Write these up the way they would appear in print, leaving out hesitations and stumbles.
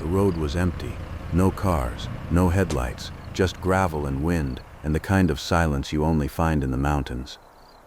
The road was empty. No cars, no headlights, just gravel and wind, and the kind of silence you only find in the mountains.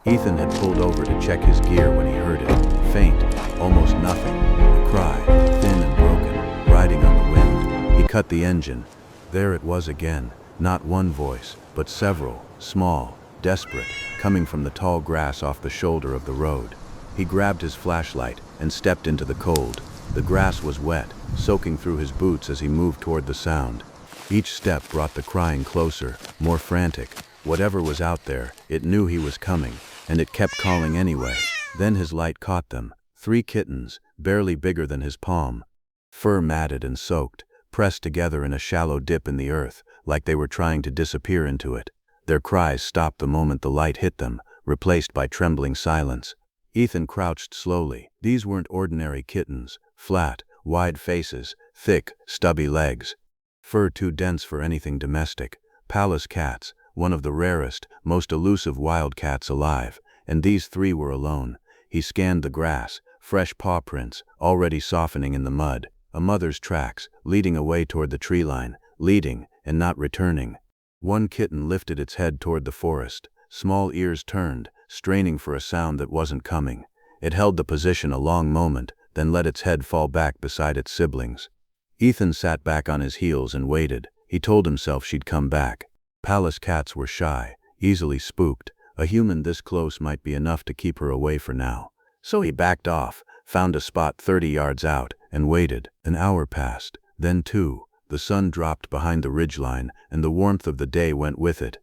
Ethan had pulled over to check his gear when he heard it. Faint, almost nothing. A cry, thin and broken, riding on the wind. He cut the engine. There it was again. Not one voice, but several, small, desperate, coming from the tall grass off the shoulder of the road. He grabbed his flashlight and stepped into the cold. The grass was wet, soaking through his boots as he moved toward the sound. Each step brought the crying closer, more frantic. Whatever was out there, it knew he was coming, and it kept calling anyway. Then his light caught them. 3 kittens, barely bigger than his palm. Fur matted and soaked, pressed together in a shallow dip in the earth, like they were trying to disappear into it. Their cries stopped the moment the light hit them, replaced by trembling silence. Ethan crouched slowly. These weren't ordinary kittens. Flat, wide faces, thick, stubby legs. Fur too dense for anything domestic. Pallas cats, one of the rarest, most elusive wild cats alive, and these 3 were alone. He scanned the grass, fresh paw prints, already softening in the mud. A mother's tracks, leading away toward the tree line, leading and not returning. One kitten lifted its head toward the forest, small ears turned, straining for a sound that wasn't coming. It held the position a long moment, then let its head fall back beside its siblings. Ethan sat back on his heels and waited. He told himself she'd come back. Pallas cats were shy, easily spooked. A human this close might be enough to keep her away for now. So he backed off, found a spot 30 yards out, and waited. An hour passed, then 2. The sun dropped behind the ridgeline, and the warmth of the day went with it.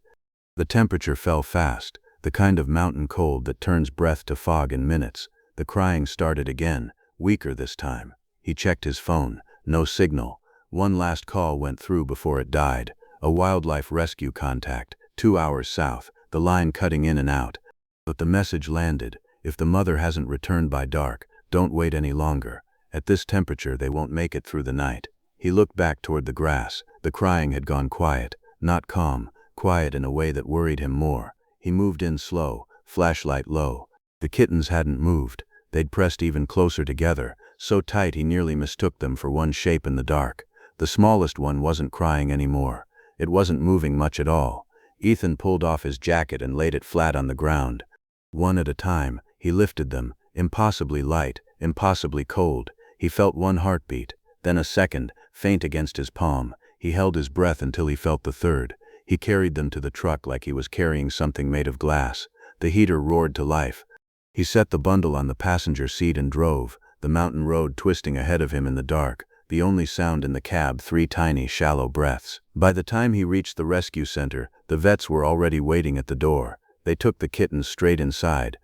The temperature fell fast, the kind of mountain cold that turns breath to fog in minutes. The crying started again, weaker this time. He checked his phone. No signal. One last call went through before it died. A wildlife rescue contact, 2 hours south, the line cutting in and out. But the message landed. If the mother hasn't returned by dark, don't wait any longer. At this temperature they won't make it through the night. He looked back toward the grass. The crying had gone quiet, not calm, quiet in a way that worried him more. He moved in slow, flashlight low. The kittens hadn't moved. They'd pressed even closer together, so tight he nearly mistook them for one shape in the dark. The smallest one wasn't crying anymore. It wasn't moving much at all. Ethan pulled off his jacket and laid it flat on the ground. One at a time, he lifted them, impossibly light, impossibly cold. He felt one heartbeat, then a second, faint against his palm. He held his breath until he felt the third. He carried them to the truck like he was carrying something made of glass. The heater roared to life. He set the bundle on the passenger seat and drove, the mountain road twisting ahead of him in the dark, the only sound in the cab 3 tiny, shallow breaths. By the time he reached the rescue center, the vets were already waiting at the door. They took the kittens straight inside.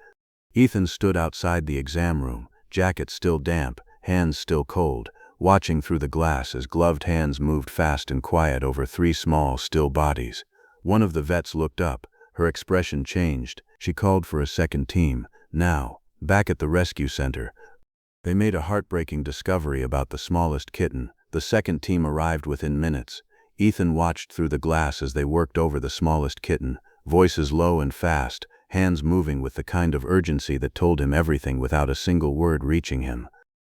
Ethan stood outside the exam room, jacket still damp, hands still cold, watching through the glass as gloved hands moved fast and quiet over 3 small, still bodies. One of the vets looked up. Her expression changed. She called for a second team. Now, back at the rescue center, they made a heartbreaking discovery about the smallest kitten. The second team arrived within minutes. Ethan watched through the glass as they worked over the smallest kitten, voices low and fast, hands moving with the kind of urgency that told him everything without a single word reaching him.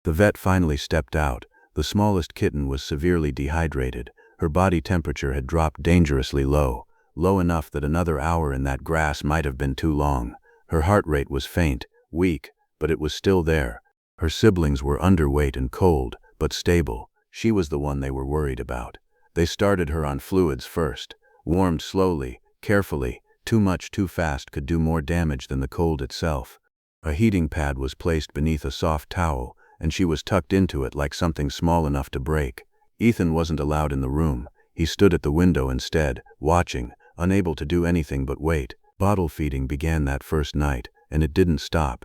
The vet finally stepped out. The smallest kitten was severely dehydrated. Her body temperature had dropped dangerously low, low enough that another hour in that grass might have been too long. Her heart rate was faint, weak, but it was still there. Her siblings were underweight and cold, but stable. She was the one they were worried about. They started her on fluids first, warmed slowly, carefully. Too much too fast could do more damage than the cold itself. A heating pad was placed beneath a soft towel, and she was tucked into it like something small enough to break. Ethan wasn't allowed in the room. He stood at the window instead, watching, unable to do anything but wait. Bottle feeding began that first night, and it didn't stop.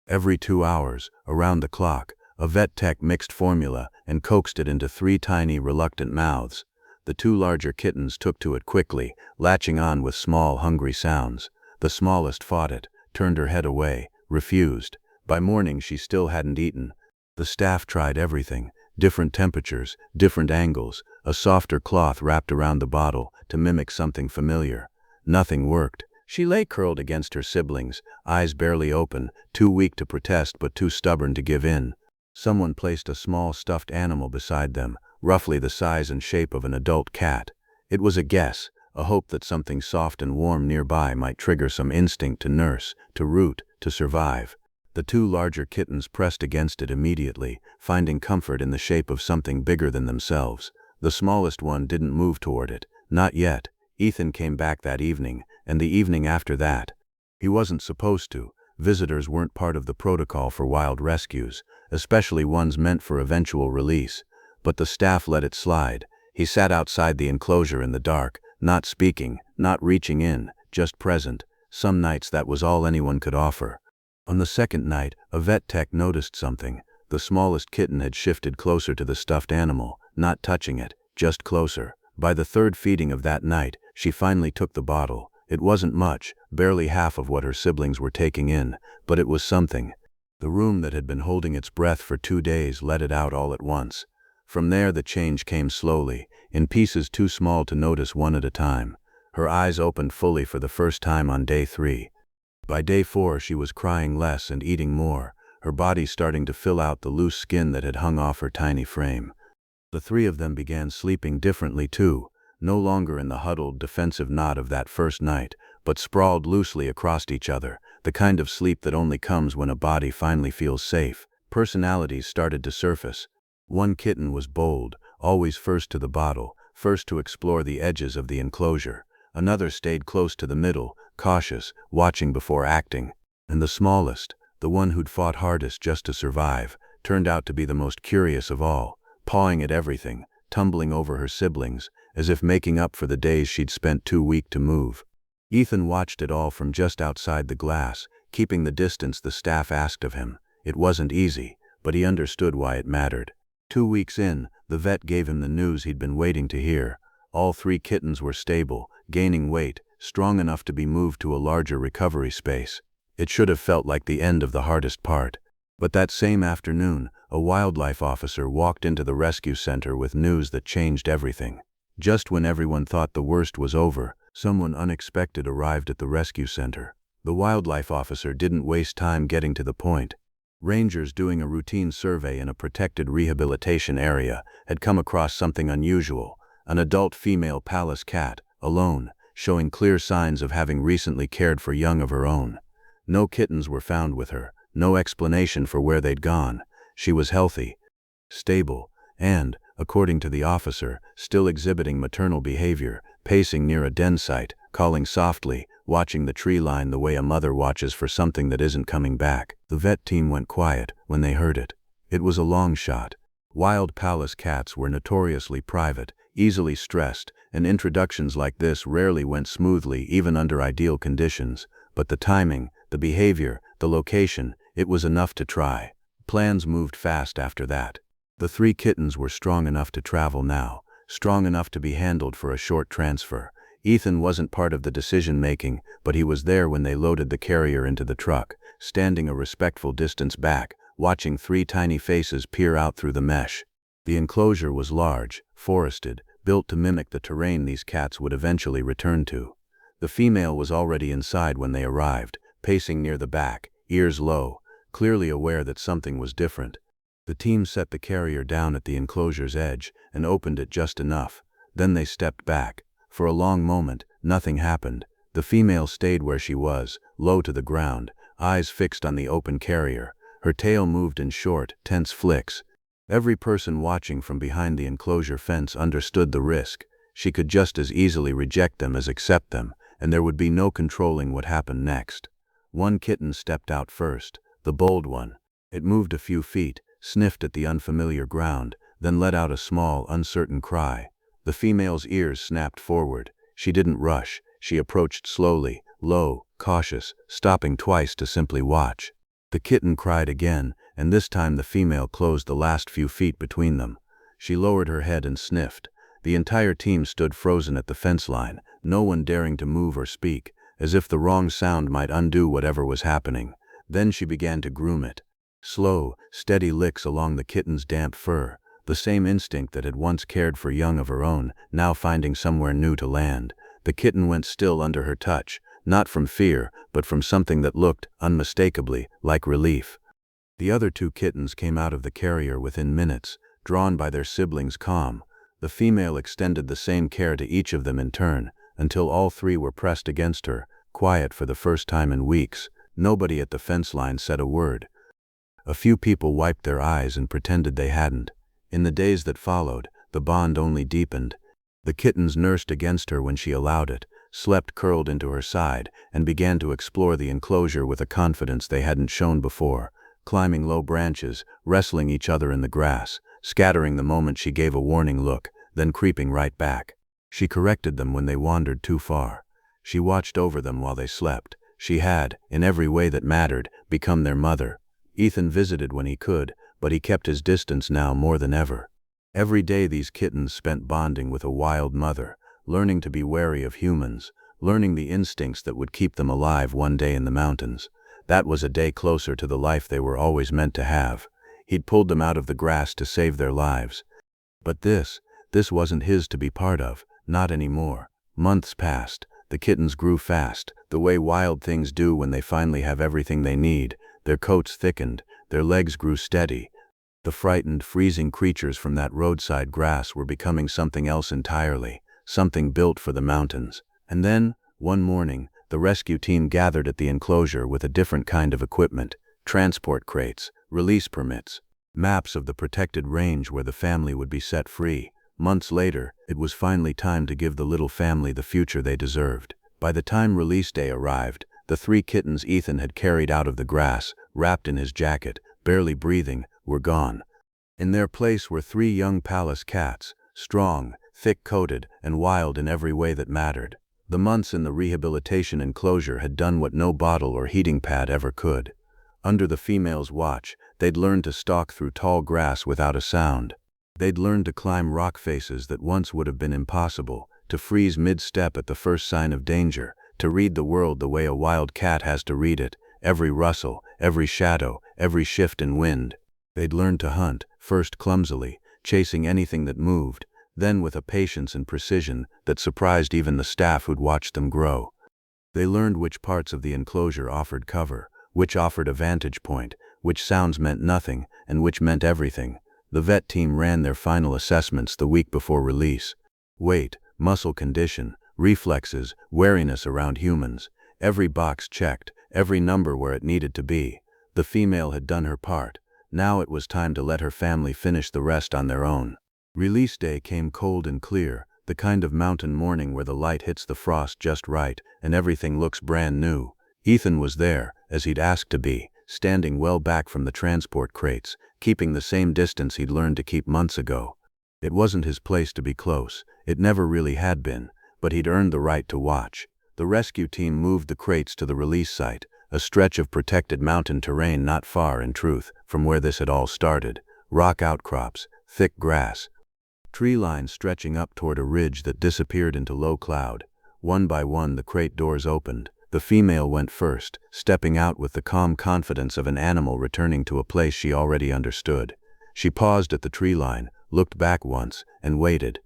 Every 2 hours, around the clock, a vet tech mixed formula and coaxed it into 3 tiny, reluctant mouths. The 2 larger kittens took to it quickly, latching on with small, hungry sounds. The smallest fought it, turned her head away, refused. By morning she still hadn't eaten. The staff tried everything, different temperatures, different angles, a softer cloth wrapped around the bottle to mimic something familiar. Nothing worked. She lay curled against her siblings, eyes barely open, too weak to protest but too stubborn to give in. Someone placed a small stuffed animal beside them, roughly the size and shape of an adult cat. It was a guess, a hope that something soft and warm nearby might trigger some instinct to nurse, to root, to survive. The two larger kittens pressed against it immediately, finding comfort in the shape of something bigger than themselves. The smallest one didn't move toward it. Not yet. Ethan came back that evening, and the evening after that. He wasn't supposed to. Visitors weren't part of the protocol for wild rescues, especially ones meant for eventual release. But the staff let it slide. He sat outside the enclosure in the dark, not speaking, not reaching in, just present. Some nights that was all anyone could offer. On the second night, a vet tech noticed something. The smallest kitten had shifted closer to the stuffed animal, not touching it, just closer. By the third feeding of that night, she finally took the bottle. It wasn't much, barely half of what her siblings were taking in, but it was something. The room that had been holding its breath for 2 days let it out all at once. From there the change came slowly, in pieces too small to notice one at a time. Her eyes opened fully for the first time on day 3. By day 4 she was crying less and eating more, her body starting to fill out the loose skin that had hung off her tiny frame. The 3 of them began sleeping differently too, no longer in the huddled, defensive knot of that first night, but sprawled loosely across each other, the kind of sleep that only comes when a body finally feels safe. Personalities started to surface. One kitten was bold, always first to the bottle, first to explore the edges of the enclosure. Another stayed close to the middle, cautious, watching before acting. And the smallest, the one who'd fought hardest just to survive, turned out to be the most curious of all, pawing at everything, tumbling over her siblings, as if making up for the days she'd spent too weak to move. Ethan watched it all from just outside the glass, keeping the distance the staff asked of him. It wasn't easy, but he understood why it mattered. 2 weeks in, the vet gave him the news he'd been waiting to hear. All 3 kittens were stable, gaining weight, strong enough to be moved to a larger recovery space. It should have felt like the end of the hardest part. But that same afternoon, a wildlife officer walked into the rescue center with news that changed everything. Just when everyone thought the worst was over, someone unexpected arrived at the rescue center. The wildlife officer didn't waste time getting to the point. Rangers doing a routine survey in a protected rehabilitation area had come across something unusual, an adult female Pallas cat, alone, showing clear signs of having recently cared for young of her own. No kittens were found with her, no explanation for where they'd gone. She was healthy, stable, and, according to the officer, still exhibiting maternal behavior, pacing near a den site, calling softly, watching the tree line the way a mother watches for something that isn't coming back. The vet team went quiet when they heard it. It was a long shot. Wild Pallas cats were notoriously private, easily stressed, and introductions like this rarely went smoothly even under ideal conditions. But the timing, the behavior, the location, it was enough to try. Plans moved fast after that. The 3 kittens were strong enough to travel now, strong enough to be handled for a short transfer. Ethan wasn't part of the decision-making, but he was there when they loaded the carrier into the truck, standing a respectful distance back, watching 3 tiny faces peer out through the mesh. The enclosure was large, forested, built to mimic the terrain these cats would eventually return to. The female was already inside when they arrived, pacing near the back, ears low, clearly aware that something was different. The team set the carrier down at the enclosure's edge and opened it just enough. Then they stepped back. For a long moment, nothing happened. The female stayed where she was, low to the ground, eyes fixed on the open carrier. Her tail moved in short, tense flicks. Every person watching from behind the enclosure fence understood the risk. She could just as easily reject them as accept them, and there would be no controlling what happened next. One kitten stepped out first, the bold one. It moved a few feet, sniffed at the unfamiliar ground, then let out a small, uncertain cry. The female's ears snapped forward. She didn't rush. She approached slowly, low, cautious, stopping twice to simply watch. The kitten cried again, and this time the female closed the last few feet between them. She lowered her head and sniffed. The entire team stood frozen at the fence line, no one daring to move or speak, as if the wrong sound might undo whatever was happening. Then she began to groom it. Slow, steady licks along the kitten's damp fur, the same instinct that had once cared for young of her own, now finding somewhere new to land. The kitten went still under her touch, not from fear, but from something that looked, unmistakably, like relief. The other 2 kittens came out of the carrier within minutes, drawn by their siblings' calm. The female extended the same care to each of them in turn, until all three were pressed against her, quiet for the first time in weeks. Nobody at the fence line said a word. A few people wiped their eyes and pretended they hadn't. In the days that followed, the bond only deepened. The kittens nursed against her when she allowed it, slept curled into her side, and began to explore the enclosure with a confidence they hadn't shown before, climbing low branches, wrestling each other in the grass, scattering the moment she gave a warning look, then creeping right back. She corrected them when they wandered too far. She watched over them while they slept. She had, in every way that mattered, become their mother. Ethan visited when he could, but he kept his distance now more than ever. Every day these kittens spent bonding with a wild mother, learning to be wary of humans, learning the instincts that would keep them alive one day in the mountains. That was a day closer to the life they were always meant to have. He'd pulled them out of the grass to save their lives. But this wasn't his to be part of, not anymore. Months passed. The kittens grew fast, the way wild things do when they finally have everything they need. Their coats thickened, their legs grew steady. The frightened, freezing creatures from that roadside grass were becoming something else entirely, something built for the mountains. And then, one morning, the rescue team gathered at the enclosure with a different kind of equipment: transport crates, release permits, maps of the protected range where the family would be set free. Months later, it was finally time to give the little family the future they deserved. By the time release day arrived, the 3 kittens Ethan had carried out of the grass, wrapped in his jacket, barely breathing, were gone. In their place were 3 young Pallas cats, strong, thick-coated, and wild in every way that mattered. The months in the rehabilitation enclosure had done what no bottle or heating pad ever could. Under the female's watch, they'd learned to stalk through tall grass without a sound. They'd learned to climb rock faces that once would have been impossible, to freeze mid-step at the first sign of danger, to read the world the way a wild cat has to read it, every rustle, every shadow, every shift in wind. They'd learned to hunt, first clumsily, chasing anything that moved, then with a patience and precision that surprised even the staff who'd watched them grow. They learned which parts of the enclosure offered cover, which offered a vantage point, which sounds meant nothing, and which meant everything. The vet team ran their final assessments the week before release. Weight, muscle condition, reflexes, wariness around humans. Every box checked, every number where it needed to be. The female had done her part. Now it was time to let her family finish the rest on their own. Release day came cold and clear, the kind of mountain morning where the light hits the frost just right and everything looks brand new. Ethan was there, as he'd asked to be, standing well back from the transport crates, keeping the same distance he'd learned to keep months ago. It wasn't his place to be close, it never really had been, but he'd earned the right to watch. The rescue team moved the crates to the release site, a stretch of protected mountain terrain not far, in truth, from where this had all started. Rock outcrops, thick grass, tree lines stretching up toward a ridge that disappeared into low cloud. One by one the crate doors opened. The female went first, stepping out with the calm confidence of an animal returning to a place she already understood. She paused at the tree line, looked back once, and waited.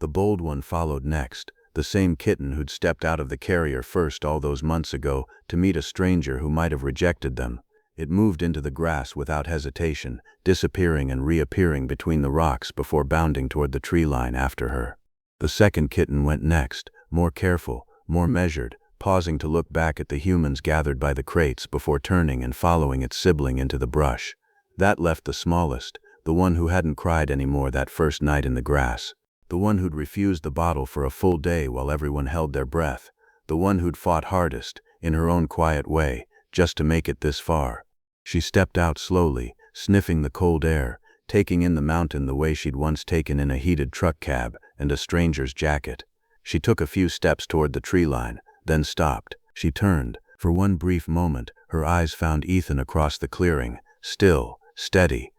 The bold one followed next, the same kitten who'd stepped out of the carrier first all those months ago to meet a stranger who might have rejected them. It moved into the grass without hesitation, disappearing and reappearing between the rocks before bounding toward the tree line after her. The second kitten went next, more careful, more measured, pausing to look back at the humans gathered by the crates before turning and following its sibling into the brush. That left the smallest, the one who hadn't cried anymore that first night in the grass, the one who'd refused the bottle for a full day while everyone held their breath, the one who'd fought hardest, in her own quiet way, just to make it this far. She stepped out slowly, sniffing the cold air, taking in the mountain the way she'd once taken in a heated truck cab and a stranger's jacket. She took a few steps toward the tree line, then stopped. She turned. For one brief moment, her eyes found Ethan across the clearing, still, steady,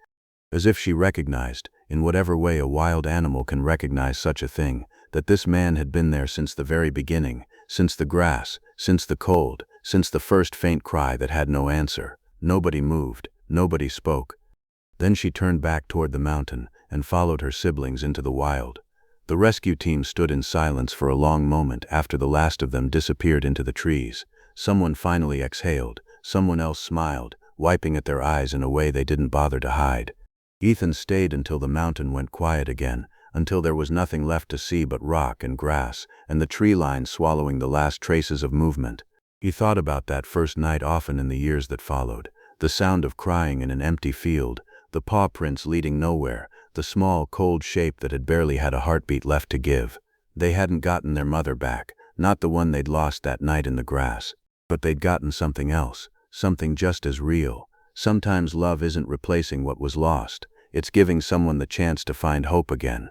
as if she recognized, in whatever way a wild animal can recognize such a thing, that this man had been there since the very beginning, since the grass, since the cold, since the first faint cry that had no answer. Nobody moved, nobody spoke. Then she turned back toward the mountain and followed her siblings into the wild. The rescue team stood in silence for a long moment after the last of them disappeared into the trees. Someone finally exhaled, someone else smiled, wiping at their eyes in a way they didn't bother to hide. Ethan stayed until the mountain went quiet again, until there was nothing left to see but rock and grass, and the tree line swallowing the last traces of movement. He thought about that first night often in the years that followed. The sound of crying in an empty field, the paw prints leading nowhere, the small, cold shape that had barely had a heartbeat left to give. They hadn't gotten their mother back, not the one they'd lost that night in the grass. But they'd gotten something else, something just as real. Sometimes love isn't replacing what was lost, it's giving someone the chance to find hope again.